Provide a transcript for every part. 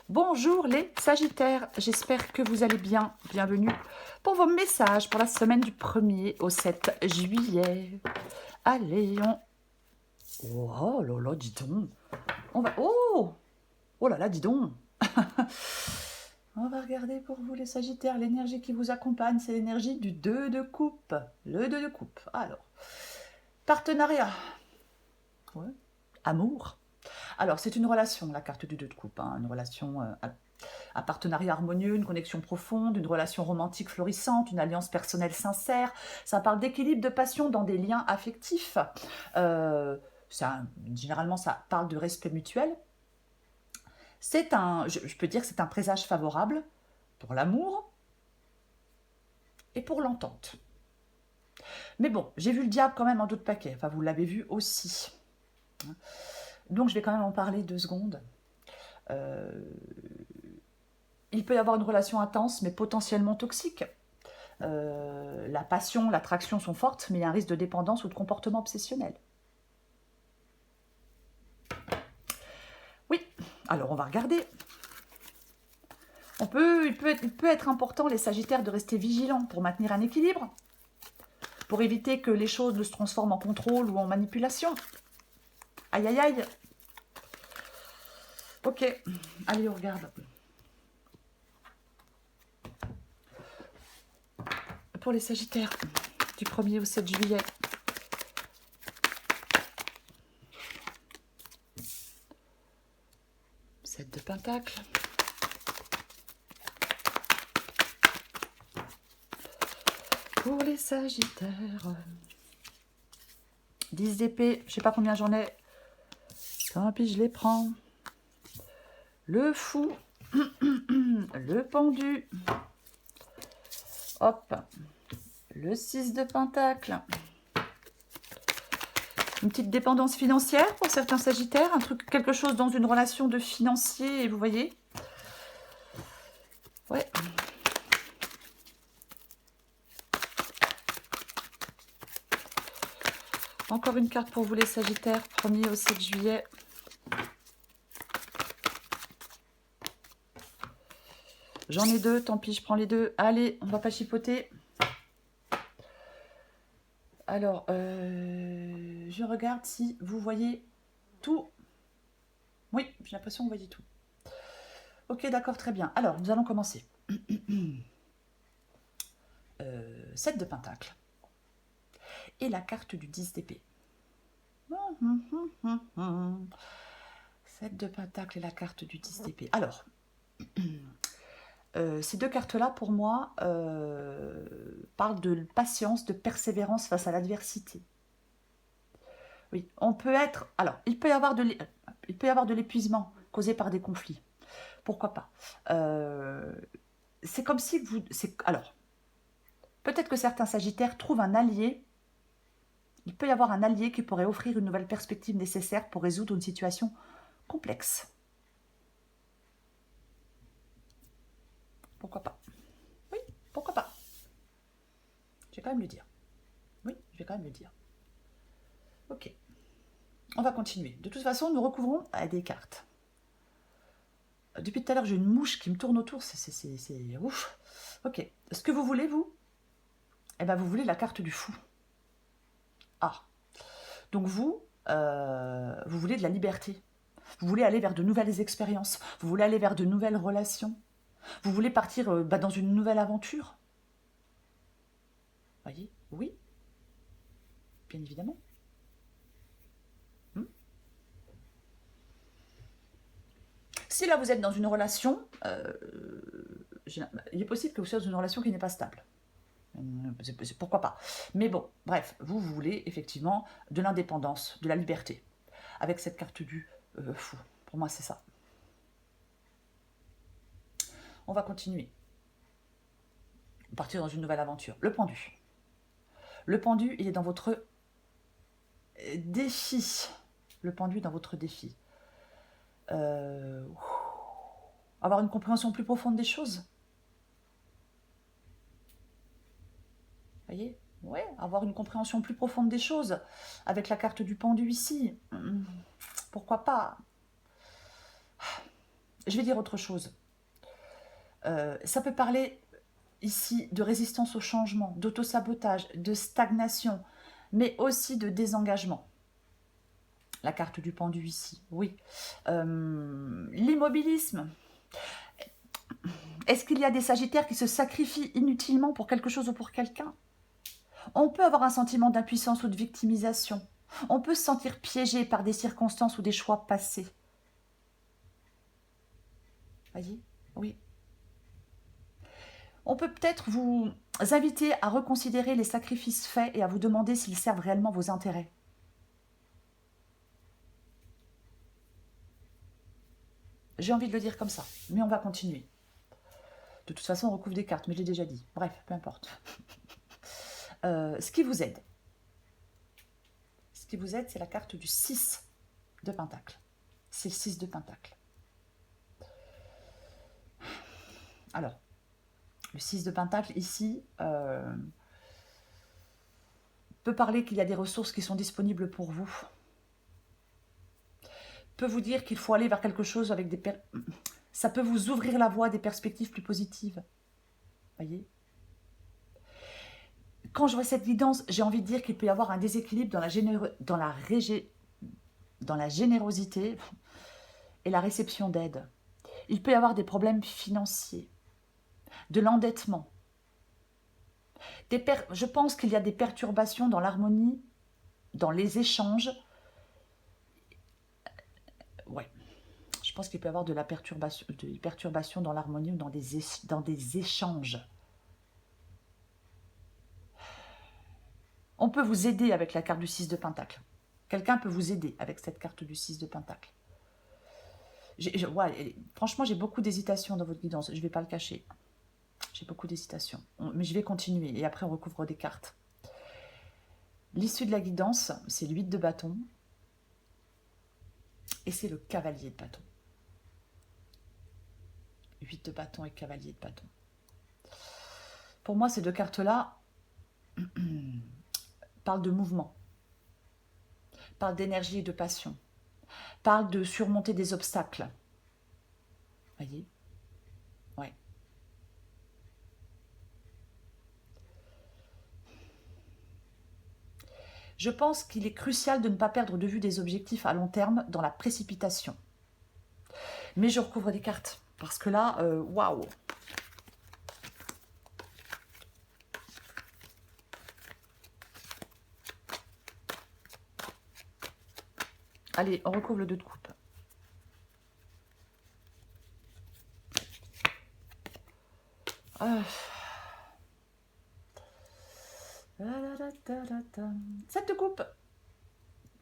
Bonjour les Sagittaires, j'espère que vous allez bien. Bienvenue pour vos messages pour la semaine du 1er au 7 juillet. Allez, Oh là là, dis donc. On va... Oh là là, dis donc. On va regarder pour vous les Sagittaires. L'énergie qui vous accompagne, c'est l'énergie du 2 de coupe. Le 2 de coupe. Alors, partenariat. Ouais. Amour. Alors, c'est une relation, la carte du 2 de coupe. Une relation... un partenariat harmonieux, une connexion profonde, une relation romantique florissante, une alliance personnelle sincère. Ça parle d'équilibre, de passion dans des liens affectifs. Généralement, ça parle de respect mutuel. Je peux dire que c'est un présage favorable pour l'amour et pour l'entente. Mais bon, j'ai vu le diable quand même en d'autres paquets. Enfin, vous l'avez vu aussi. Donc, je vais quand même en parler 2 secondes. Il peut y avoir une relation intense, mais potentiellement toxique. La passion, l'attraction sont fortes, mais il y a un risque de dépendance ou de comportement obsessionnel. Oui, alors on va regarder. Il peut être important, les Sagittaires, de rester vigilants pour maintenir un équilibre, pour éviter que les choses ne se transforment en contrôle ou en manipulation. Aïe, aïe, aïe. Ok, allez, on regarde. Pour les Sagittaires, du 1er au 7 juillet. Sept de Pentacles. Pour les Sagittaires. 10 d'épée, je sais pas combien j'en ai. Tant pis, je les prends. Le fou. Le pendu. Hop. Le 6 de Pentacle. Une petite dépendance financière pour certains Sagittaires. Quelque chose dans une relation de financier, vous voyez. Ouais. Encore une carte pour vous les Sagittaires, 1er au 7 juillet. J'en ai 2, tant pis, je prends les 2. Allez, on va pas chipoter. Alors, je regarde si vous voyez tout. Oui, j'ai l'impression que vous voyez tout. Ok, d'accord, très bien. Alors, nous allons commencer. 7 de Pentacle. Et la carte du 10 d'épée. 7 de Pentacle et la carte du 10 d'épée. Alors, ces deux cartes-là, pour moi, parlent de patience, de persévérance face à l'adversité. Oui, on peut être... Alors, il peut y avoir de l'épuisement causé par des conflits. Pourquoi pas. C'est comme si vous... Alors, peut-être que certains Sagittaires trouvent un allié. Il peut y avoir un allié qui pourrait offrir une nouvelle perspective nécessaire pour résoudre une situation complexe. Pourquoi pas. Oui, pourquoi pas. Je vais quand même le dire. Oui, je vais quand même le dire. Ok. On va continuer. De toute façon, nous recouvrons à des cartes. Depuis tout à l'heure, j'ai une mouche qui me tourne autour. C'est ouf. Ok. Ce que vous voulez, vous? Eh bien, vous voulez la carte du fou. Ah. Donc vous voulez de la liberté. Vous voulez aller vers de nouvelles expériences. Vous voulez aller vers de nouvelles relations. Vous voulez partir dans une nouvelle aventure. Voyez? Oui. Bien évidemment. Si là vous êtes dans une relation, il est possible que vous soyez dans une relation qui n'est pas stable. Pourquoi pas. Mais bon, bref, vous voulez effectivement de l'indépendance, de la liberté. Avec cette carte du fou. Pour moi, c'est ça. On va continuer. Partir dans une nouvelle aventure. Le pendu. Le pendu, il est dans votre défi. Le pendu est dans votre défi. Avoir une compréhension plus profonde des choses. Voyez? Ouais, avoir une compréhension plus profonde des choses. Avec la carte du pendu ici. Pourquoi pas? je vais dire autre chose. Ça peut parler ici de résistance au changement, d'autosabotage, de stagnation, mais aussi de désengagement. La carte du pendu ici, oui. L'immobilisme. Est-ce qu'il y a des sagittaires qui se sacrifient inutilement pour quelque chose ou pour quelqu'un? On peut avoir un sentiment d'impuissance ou de victimisation. On peut se sentir piégé par des circonstances ou des choix passés. Voyez? Oui. On peut peut-être vous inviter à reconsidérer les sacrifices faits et à vous demander s'ils servent réellement vos intérêts. J'ai envie de le dire comme ça, mais on va continuer. De toute façon, on recouvre des cartes, mais je l'ai déjà dit. Bref, peu importe. Ce qui vous aide. Ce qui vous aide, c'est la carte du 6 de Pentacle. C'est le 6 de Pentacle. Alors, le 6 de Pentacle, ici, peut parler qu'il y a des ressources qui sont disponibles pour vous. Peut vous dire qu'il faut aller vers quelque chose avec des... Ça peut vous ouvrir la voie à des perspectives plus positives. Voyez? Quand je vois cette guidance, j'ai envie de dire qu'il peut y avoir un déséquilibre dans la générosité et la réception d'aide. Il peut y avoir des problèmes financiers, de l'endettement. Je pense qu'il y a des perturbations dans l'harmonie, dans les échanges. Ouais, je pense qu'il peut y avoir des perturbations dans l'harmonie ou dans des échanges. On peut vous aider avec la carte du 6 de Pentacle. Quelqu'un peut vous aider avec cette carte du 6 de Pentacle. Franchement, j'ai beaucoup d'hésitation dans votre guidance. Je ne vais pas le cacher. J'ai beaucoup d'hésitation. Mais je vais continuer. Et après, on recouvre des cartes. L'issue de la guidance, c'est le 8 de bâton. Et c'est le cavalier de bâton. 8 de bâton et cavalier de bâton. Pour moi, ces deux cartes-là parlent de mouvement, parlent d'énergie et de passion, parlent de surmonter des obstacles. Voyez? Ouais. Je pense qu'il est crucial de ne pas perdre de vue des objectifs à long terme dans la précipitation. Mais je recouvre des cartes, parce que là, waouh! Allez, on recouvre le 2 de coupe. Ah. 7 de coupe.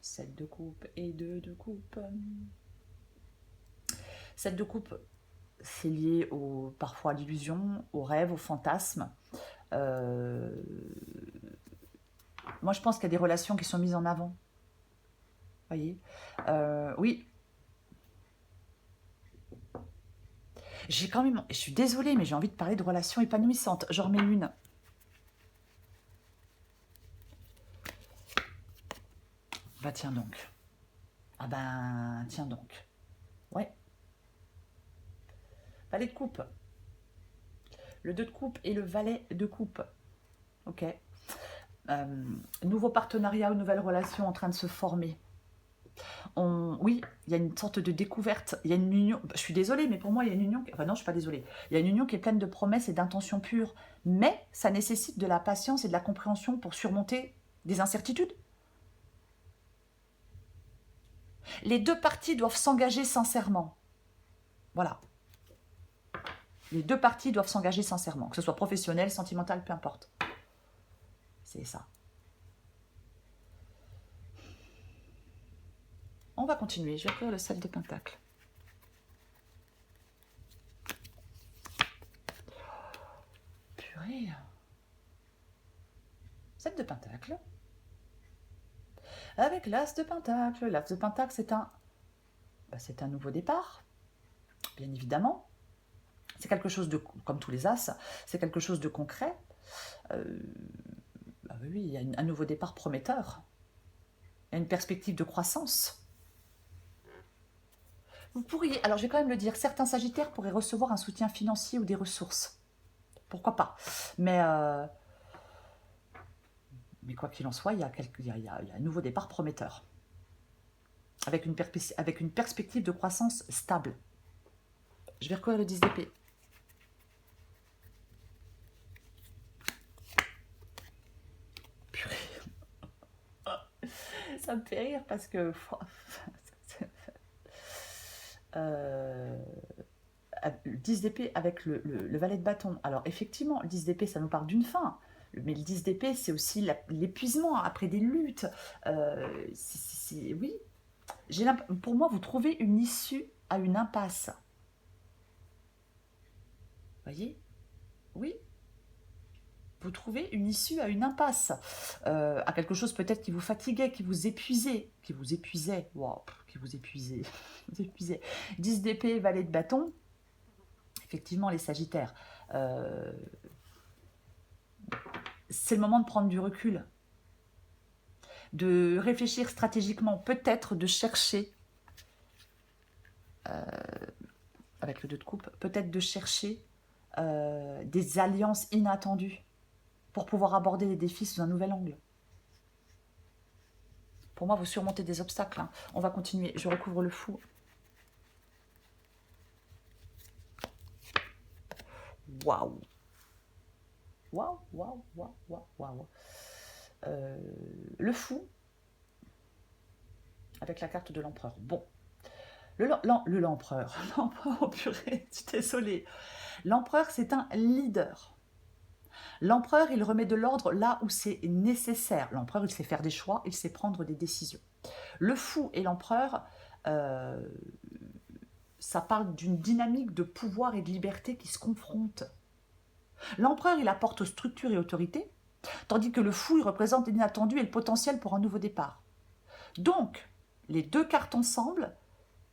7 de coupe et 2 de coupe. 7 de coupe, c'est lié parfois à l'illusion, au rêve, au fantasme. Moi, je pense qu'il y a des relations qui sont mises en avant. Voyez? Oui. J'ai quand même... Je suis désolée, mais j'ai envie de parler de relations épanouissantes. J'en remets une. Bah tiens donc. Ah ben, tiens donc. Ouais. Valet de coupe. Le 2 de coupe et le valet de coupe. Ok. Nouveau partenariat ou nouvelle relation en train de se former. Oui, il y a une sorte de découverte. Il y a une union. Je suis désolée, mais pour moi, il y a une union. Enfin, non, je ne suis pas désolée. Il y a une union qui est pleine de promesses et d'intentions pures. Mais ça nécessite de la patience et de la compréhension pour surmonter des incertitudes. Les deux parties doivent s'engager sincèrement. Voilà. Les deux parties doivent s'engager sincèrement, que ce soit professionnel, sentimental, peu importe. C'est ça. On va continuer. Je vais ouvrir le 7 de Pentacle. Purée. 7 de Pentacle. Avec l'As de Pentacle. L'As de Pentacle, c'est un nouveau départ, bien évidemment. C'est quelque chose de, comme tous les As, c'est quelque chose de concret. Oui, il y a un nouveau départ prometteur. Il y a une perspective de croissance. Vous pourriez, alors je vais quand même le dire, certains Sagittaires pourraient recevoir un soutien financier ou des ressources. Pourquoi pas. Mais quoi qu'il en soit, il y a un nouveau départ prometteur. Avec une perspective de croissance stable. Je vais recourir le 10 d'épée. Purée. Ça me fait rire parce que... 10 d'épée avec le valet de bâton. Alors effectivement, le 10 d'épée, ça nous parle d'une fin. Mais le 10 d'épée, c'est aussi l'épuisement après des luttes. Oui. Pour moi, vous trouvez une issue à une impasse. Voyez? Oui. Vous trouvez une issue à une impasse. À quelque chose peut-être qui vous fatiguait, qui vous épuisait. Wow, qui vous épuisait. Vous épuisait. 10 d'épée, valet de bâton. Effectivement, les Sagittaires. C'est le moment de prendre du recul. De réfléchir stratégiquement. Peut-être de chercher... avec le 2 de coupe. Peut-être de chercher des alliances inattendues. Pour pouvoir aborder les défis sous un nouvel angle. Pour moi, vous surmontez des obstacles. Hein. On va continuer. Je recouvre le fou. Waouh. Waouh, waouh, waouh, waouh, waouh. Le fou, avec la carte de l'empereur. Bon. L'empereur. L'empereur, oh purée, je suis désolée. L'empereur, c'est un leader. L'empereur, il remet de l'ordre là où c'est nécessaire. L'empereur, il sait faire des choix, il sait prendre des décisions. Le fou et l'empereur, ça parle d'une dynamique de pouvoir et de liberté qui se confrontent. L'empereur, il apporte structure et autorité, tandis que le fou, il représente l'inattendu et le potentiel pour un nouveau départ. Donc, les deux cartes ensemble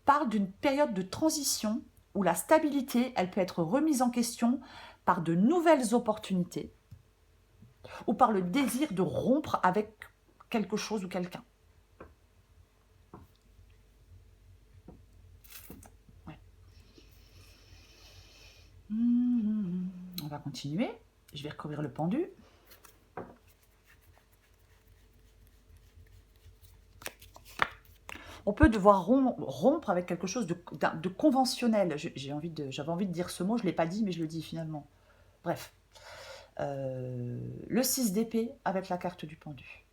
parlent d'une période de transition où la stabilité, elle peut être remise en question par de nouvelles opportunités ou par le désir de rompre avec quelque chose ou quelqu'un. Ouais. On va continuer. Je vais recouvrir le pendu. On peut devoir rompre avec quelque chose de conventionnel. J'avais envie de dire ce mot, je ne l'ai pas dit, mais je le dis finalement. Bref. Le 6 d'épée avec la carte du pendu.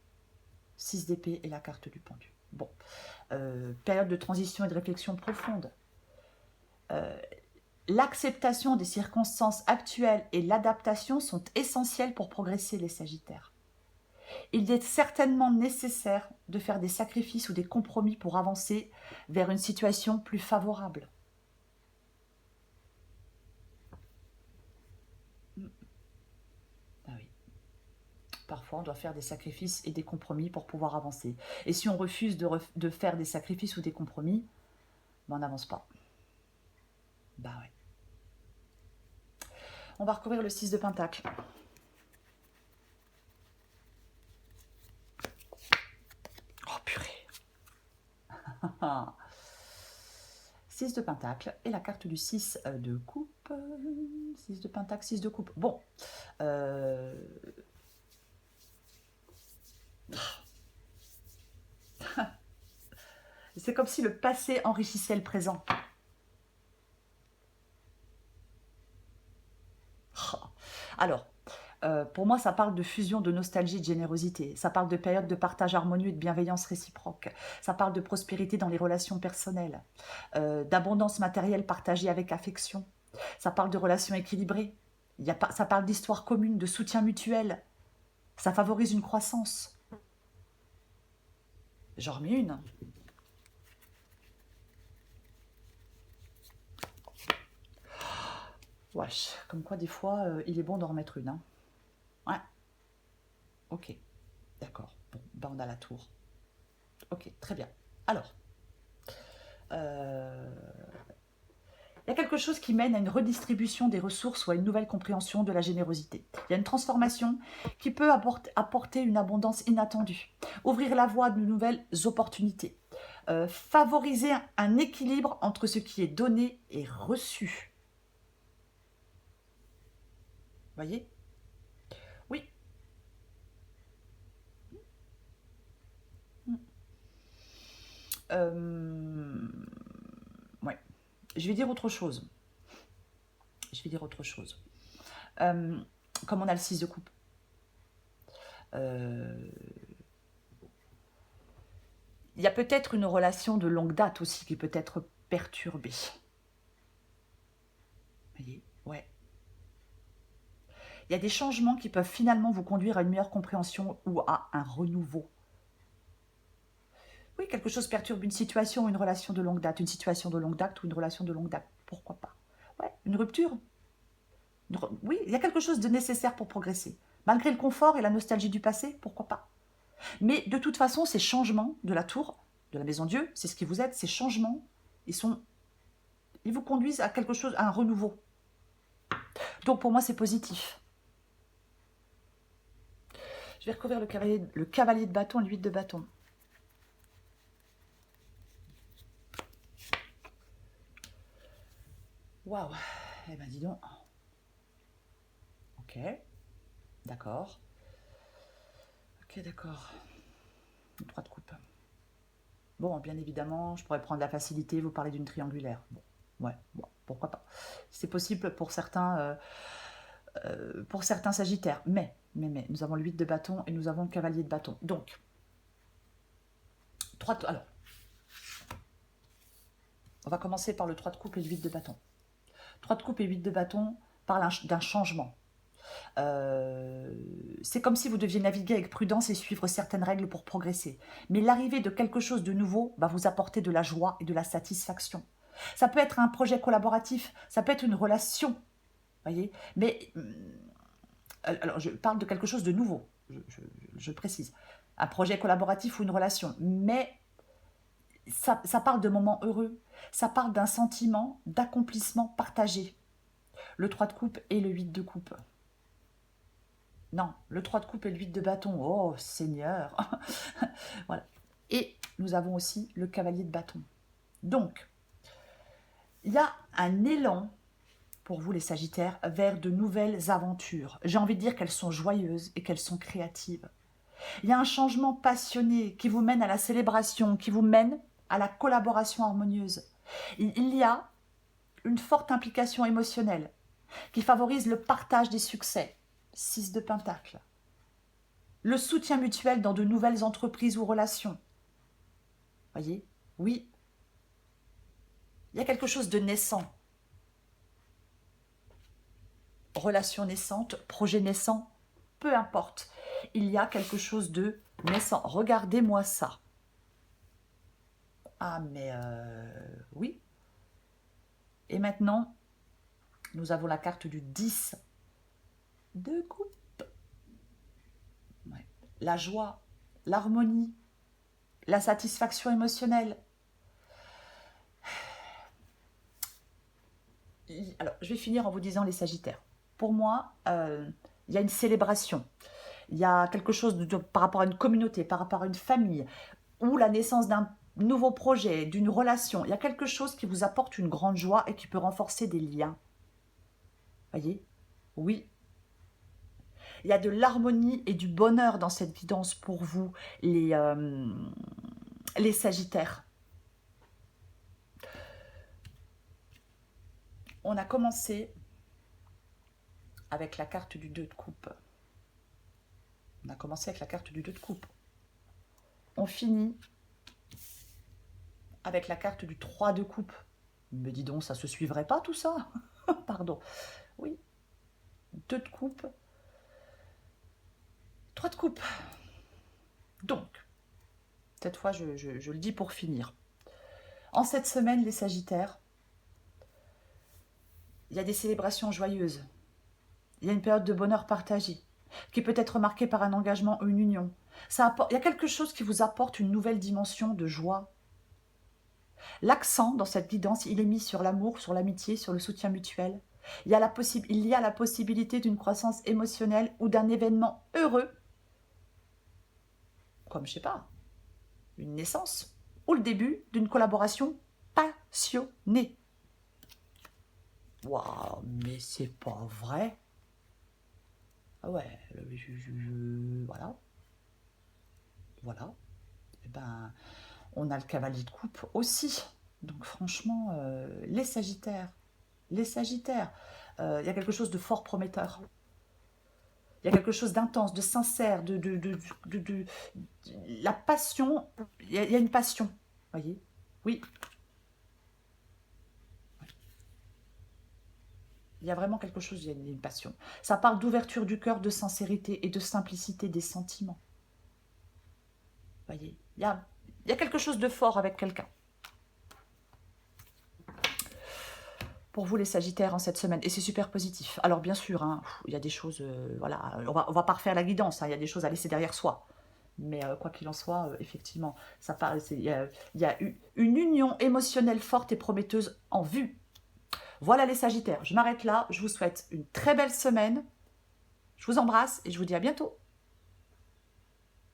6 d'épée et la carte du pendu. Bon. Période de transition et de réflexion profonde. L'acceptation des circonstances actuelles et l'adaptation sont essentielles pour progresser, les Sagittaires. Il est certainement nécessaire de faire des sacrifices ou des compromis pour avancer vers une situation plus favorable. Ah oui. Parfois, on doit faire des sacrifices et des compromis pour pouvoir avancer. Et si on refuse de faire des sacrifices ou des compromis, ben on n'avance pas. Bah ouais. On va recouvrir le 6 de Pentacle. Oh purée. 6 de Pentacle et la carte du 6 de coupe. 6 de Pentacle, 6 de coupe. Bon. C'est comme si le passé enrichissait le présent. Alors, pour moi, ça parle de fusion, de nostalgie, de générosité. Ça parle de période de partage harmonieux et de bienveillance réciproque. Ça parle de prospérité dans les relations personnelles, d'abondance matérielle partagée avec affection. Ça parle de relations équilibrées. Ça parle d'histoire commune, de soutien mutuel. Ça favorise une croissance. J'en remets une. Wesh, comme quoi des fois, il est bon d'en remettre une. Hein. Ouais. Ok, d'accord. Bon, ben on a la tour. Ok, très bien. Alors, il y a quelque chose qui mène à une redistribution des ressources ou à une nouvelle compréhension de la générosité. Il y a une transformation qui peut apporter une abondance inattendue, ouvrir la voie à de nouvelles opportunités. favoriser un équilibre entre ce qui est donné et reçu. Voyez? Oui. Ouais. Je vais dire autre chose. Comme on a le 6 de coupe. Il y a peut-être une relation de longue date aussi qui peut être perturbée. Vous voyez? Ouais. Il y a des changements qui peuvent finalement vous conduire à une meilleure compréhension ou à un renouveau. Oui, quelque chose perturbe une situation ou une relation de longue date. Une situation de longue date ou une relation de longue date. Pourquoi pas? Ouais, une rupture. Oui, il y a quelque chose de nécessaire pour progresser. Malgré le confort et la nostalgie du passé, pourquoi pas? Mais de toute façon, ces changements de la tour, de la maison Dieu, c'est ce qui vous aide. Ces changements, ils vous conduisent à quelque chose, à un renouveau. Donc pour moi, c'est positif. Je vais recouvrir le cavalier de bâton et le 8 de bâton. Waouh. Eh ben dis donc. Ok. D'accord. Ok, d'accord. 3 de coupe. Bon, bien évidemment, je pourrais prendre la facilité, vous parler d'une triangulaire. Bon, ouais, bon, pourquoi pas. C'est possible pour certains sagittaires. Mais, nous avons le 8 de bâton et nous avons le cavalier de bâton. Donc, alors, on va commencer par le 3 de coupe et le 8 de bâton. 3 de coupe et 8 de bâton parlent d'un changement. C'est comme si vous deviez naviguer avec prudence et suivre certaines règles pour progresser. Mais l'arrivée de quelque chose de nouveau va vous apporter de la joie et de la satisfaction. Ça peut être un projet collaboratif, ça peut être une relation, voyez. Mais alors je parle de quelque chose de nouveau, je précise. Un projet collaboratif ou une relation. Mais ça parle de moments heureux, ça parle d'un sentiment d'accomplissement partagé. Le 3 de coupe et le 8 de coupe. Non, le 3 de coupe et le 8 de bâton. Oh, Seigneur. Voilà. Et nous avons aussi le cavalier de bâton. Donc, il y a un élan pour vous les Sagittaires vers de nouvelles aventures. J'ai envie de dire qu'elles sont joyeuses et qu'elles sont créatives. Il y a un changement passionné qui vous mène à la célébration, qui vous mène à la collaboration harmonieuse. Il y a une forte implication émotionnelle qui favorise le partage des succès. 6 de Pentacle. Le soutien mutuel dans de nouvelles entreprises ou relations. Voyez? Oui. Il y a quelque chose de naissant. Relation naissante, projet naissant, peu importe. Il y a quelque chose de naissant. Regardez-moi ça. Ah, mais oui. Et maintenant, nous avons la carte du 10 de coupe. Ouais. La joie, l'harmonie, la satisfaction émotionnelle. Alors, je vais finir en vous disant les Sagittaires. Pour moi, il y a une célébration. Il y a quelque chose par rapport à une communauté, par rapport à une famille, ou la naissance d'un nouveau projet, d'une relation. Il y a quelque chose qui vous apporte une grande joie et qui peut renforcer des liens. Voyez? Oui. Il y a de l'harmonie et du bonheur dans cette guidance pour vous, les Sagittaires. On a commencé avec la carte du 2 de coupe. On a commencé avec la carte du 2 de coupe. On finit avec la carte du 3 de coupe. Mais dis donc, ça se suivrait pas tout ça? Pardon. Oui. 2 de coupe. 3 de coupe. Donc, cette fois, je le dis pour finir. En cette semaine, les Sagittaires, il y a des célébrations joyeuses. Il y a une période de bonheur partagé, qui peut être marquée par un engagement ou une union. Il y a quelque chose qui vous apporte une nouvelle dimension de joie. L'accent dans cette guidance, il est mis sur l'amour, sur l'amitié, sur le soutien mutuel. Il y a la possibilité d'une croissance émotionnelle ou d'un événement heureux, comme, je sais pas, une naissance, ou le début d'une collaboration passionnée. Waouh, mais c'est pas vrai. Ah ouais, voilà. Voilà. Et ben, on a le cavalier de coupe aussi. Donc franchement, les Sagittaires, il y a quelque chose de fort prometteur. Il y a quelque chose d'intense, de sincère, la passion. Il y a une passion, voyez. Oui, il y a vraiment quelque chose, il y a une passion. Ça parle d'ouverture du cœur, de sincérité et de simplicité des sentiments. Voyez, il y a quelque chose de fort avec quelqu'un. Pour vous les Sagittaires en cette semaine, et c'est super positif. Alors bien sûr, hein, il y a des choses, voilà, on va pas refaire la guidance, hein, il y a des choses à laisser derrière soi. Mais quoi qu'il en soit, effectivement, ça parle, il y a une union émotionnelle forte et prometteuse en vue. Voilà les Sagittaires, je m'arrête là, je vous souhaite une très belle semaine, je vous embrasse et je vous dis à bientôt.